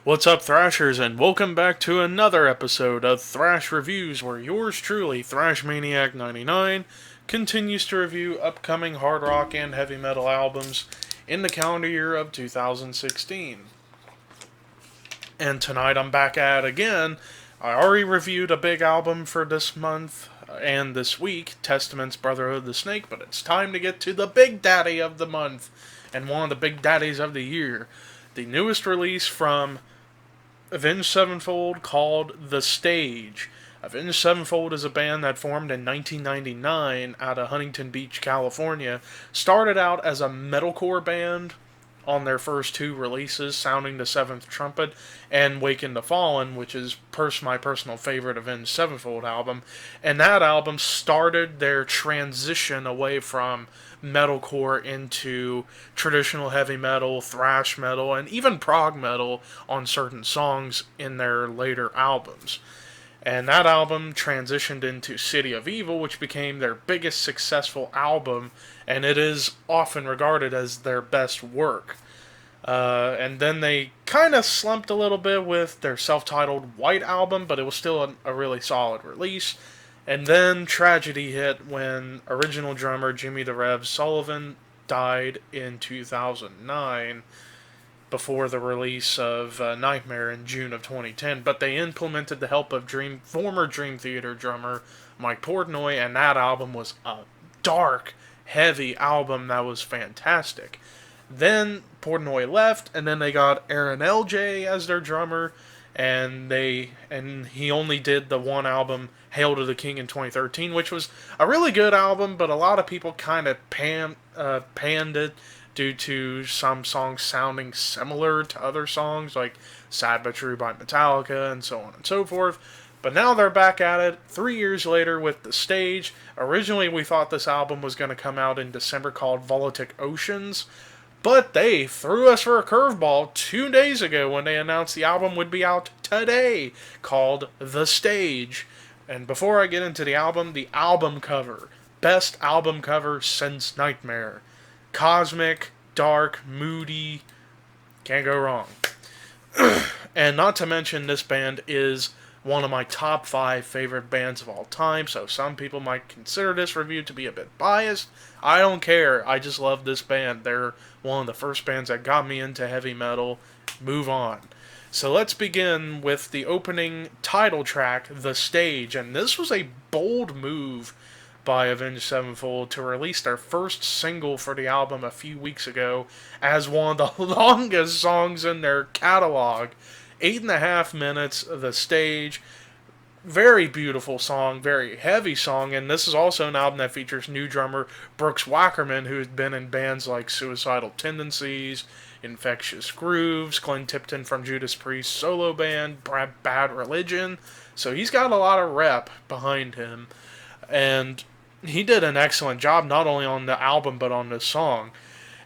What's up, Thrashers, and welcome back to another episode of Thrash Reviews, where yours truly, Thrash Maniac 99, continues to review upcoming hard rock and heavy metal albums in the calendar year of 2016. And tonight I'm back at it again. I already reviewed a big album for this month and this week, Testament's Brotherhood of the Snake, but it's time to get to the big daddy of the month and one of the big daddies of the year. The newest release from Avenged Sevenfold called The Stage. Avenged Sevenfold is a band that formed in 1999 out of Huntington Beach, California. Started out as a metalcore band on their first two releases, Sounding the Seventh Trumpet and Waken the Fallen, which is my personal favorite Avenged Sevenfold album. And that album started their transition away from metalcore into traditional heavy metal, thrash metal, and even prog metal on certain songs in their later albums. And that album transitioned into City of Evil, which became their biggest successful album, and it is often regarded as their best work. And then they kind of slumped a little bit with their self-titled White album, but it was still a really solid release. And then tragedy hit when original drummer Jimmy the Rev Sullivan died in 2009 before the release of Nightmare in June of 2010. But they implemented the help of former Dream Theater drummer Mike Portnoy, and that album was a dark, heavy album that was fantastic. Then Portnoy left, and then they got Aaron LJ as their drummer, and he only did the one album, Hail to the King, in 2013, which was a really good album, but a lot of people kind of panned it due to some songs sounding similar to other songs, like Sad But True by Metallica, and so on and so forth. But now they're back at it 3 years later with The Stage. Originally, we thought this album was going to come out in December, called Volatic Oceans, but they threw us for a curveball 2 days ago when they announced the album would be out today, called The Stage. And before I get into the album cover. Best album cover since Nightmare. Cosmic, dark, moody. Can't go wrong. And not to mention, this band is one of my top 5 favorite bands of all time, so some people might consider this review to be a bit biased. I don't care. I just love this band. They're one of the first bands that got me into heavy metal. Move on. So let's begin with the opening title track, The Stage. And this was a bold move by Avenged Sevenfold to release their first single for the album a few weeks ago as one of the longest songs in their catalog. 8.5 minutes, The Stage. Very beautiful song, very heavy song, and this is also an album that features new drummer Brooks Wackerman, who has been in bands like Suicidal Tendencies, Infectious Grooves, Glenn Tipton from Judas Priest's solo band, Bad Religion, so he's got a lot of rep behind him, and he did an excellent job not only on the album but on this song.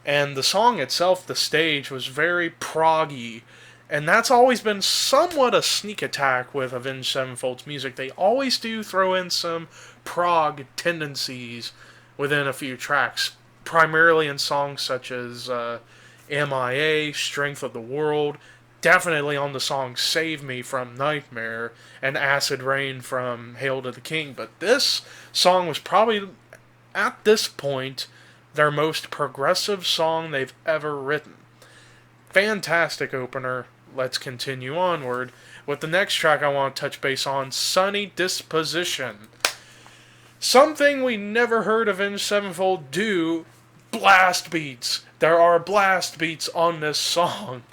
And the song itself, The Stage, was very proggy. And that's always been somewhat a sneak attack with Avenged Sevenfold's music. They always do throw in some prog tendencies within a few tracks, primarily in songs such as MIA, Strength of the World, definitely on the song Save Me from Nightmare, and Acid Rain from Hail to the King. But this song was probably, at this point, their most progressive song they've ever written. Fantastic opener. Let's continue onward with the next track I want to touch base on, Sunny Disposition. Something we never heard Avenged Sevenfold do, blast beats. There are blast beats on this song.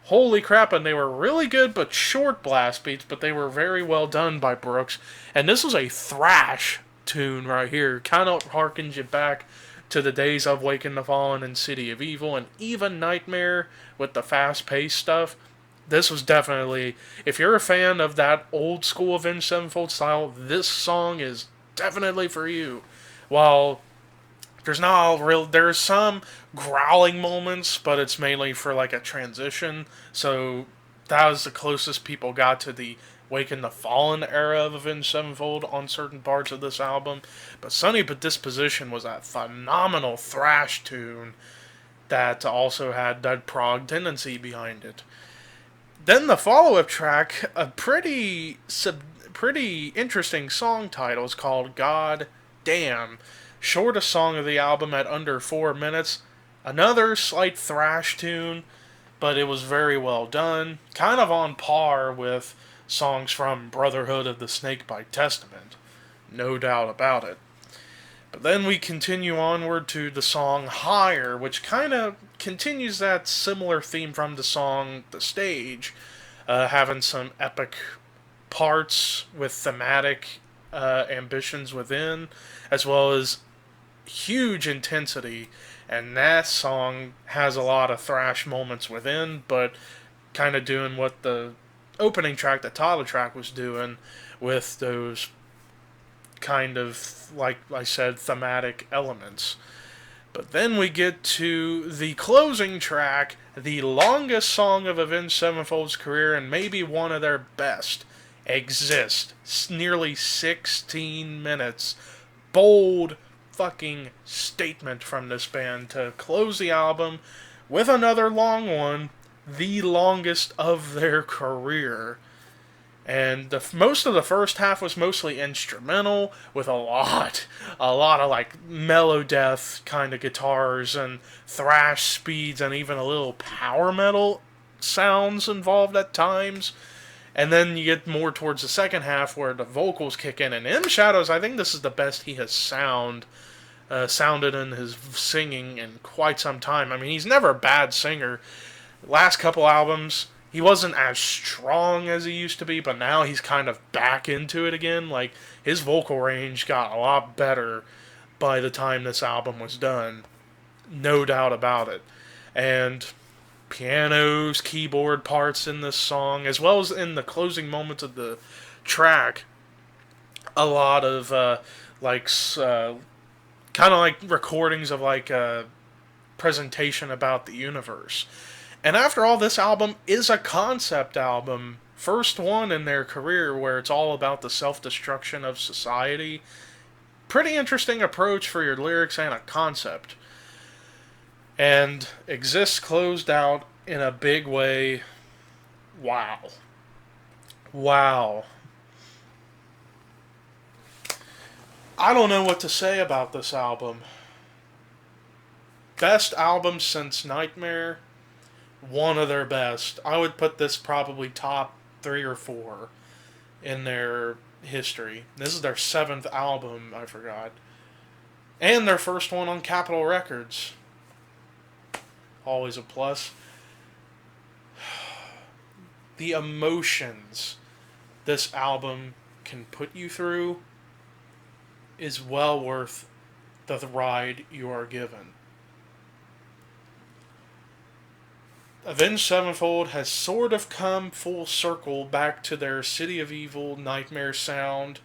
Holy crap, and they were really good but short blast beats, but they were very well done by Brooks. And this was a thrash tune right here. Kind of harkens you back to the days of Waken the Fallen and City of Evil, and even Nightmare with the fast-paced stuff. This was definitely, if you're a fan of that old school Avenged Sevenfold style, this song is definitely for you. While there's some growling moments, but it's mainly for like a transition, so that was the closest people got to the Waken the Fallen era of Avenged Sevenfold on certain parts of this album. But Sunny Disposition was a phenomenal thrash tune that also had that prog tendency behind it. Then the follow-up track, a pretty interesting song title, is called God Damn. Shortest song of the album at under 4 minutes. Another slight thrash tune, but it was very well done. Kind of on par with songs from Brotherhood of the Snake by Testament. No doubt about it. But then we continue onward to the song Higher, which kind of continues that similar theme from the song The Stage, having some epic parts with thematic ambitions within, as well as huge intensity. And that song has a lot of thrash moments within, but kind of doing what the opening track, the title track, was doing with those kind of, like I said, thematic elements. But then we get to the closing track, the longest song of Avenged Sevenfold's career, and maybe one of their best. Exist. Nearly 16 minutes. Bold fucking statement from this band to close the album with another long one, the longest of their career. And most of the first half was mostly instrumental, with a lot of like mellow death kind of guitars and thrash speeds and even a little power metal sounds involved at times. And then you get more towards the second half where the vocals kick in. And M Shadows, I think this is the best he has sounded in his singing in quite some time. I mean, he's never a bad singer. Last couple albums, he wasn't as strong as he used to be, but now he's kind of back into it again. Like, his vocal range got a lot better by the time this album was done. No doubt about it. And pianos, keyboard parts in this song, as well as in the closing moments of the track, a lot of, kind of like recordings of, like, a presentation about the universe. And after all, this album is a concept album. First one in their career where it's all about the self-destruction of society. Pretty interesting approach for your lyrics and a concept. And Exist closed out in a big way. Wow. Wow. I don't know what to say about this album. Best album since Nightmare. One of their best. I would put this probably top 3 or 4 in their history. This is their 7th album, I forgot. And their first one on Capitol Records. Always a plus. The emotions this album can put you through is well worth the ride you are given. Avenged Sevenfold has sort of come full circle back to their City of Evil Nightmare sound,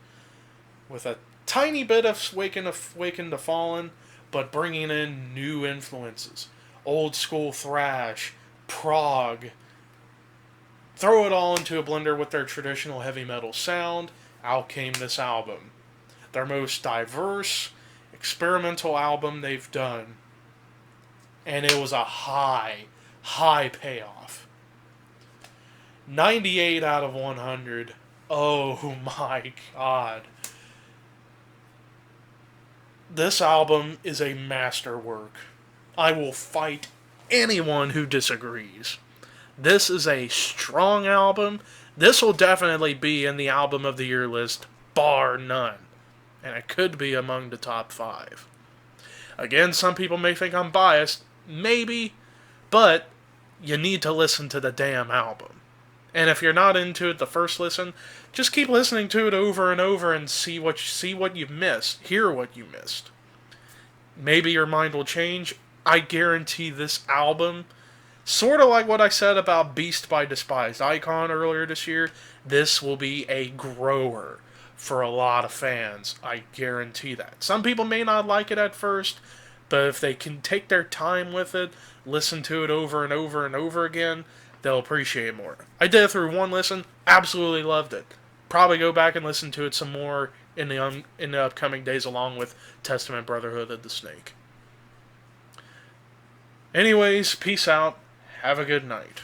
with a tiny bit of Waken to Fallen, but bringing in new influences. Old school thrash, prog. Throw it all into a blender with their traditional heavy metal sound. Out came this album. Their most diverse, experimental album they've done. And it was a high payoff. 98 out of 100. Oh my god. This album is a masterwork. I will fight anyone who disagrees. This is a strong album. This will definitely be in the album of the year list, bar none. And it could be among the top 5. Again, some people may think I'm biased. Maybe. But you need to listen to the damn album. And if you're not into it the first listen, just keep listening to it over and over and see what you missed. Hear what you missed. Maybe your mind will change. I guarantee this album, sort of like what I said about Beast by Despised Icon earlier this year, this will be a grower for a lot of fans. I guarantee that. Some people may not like it at first, but if they can take their time with it, listen to it over and over and over again, they'll appreciate it more. I did it through one listen, absolutely loved it. Probably go back and listen to it some more in the upcoming days along with Testament Brotherhood of the Snake. Anyways, peace out. Have a good night.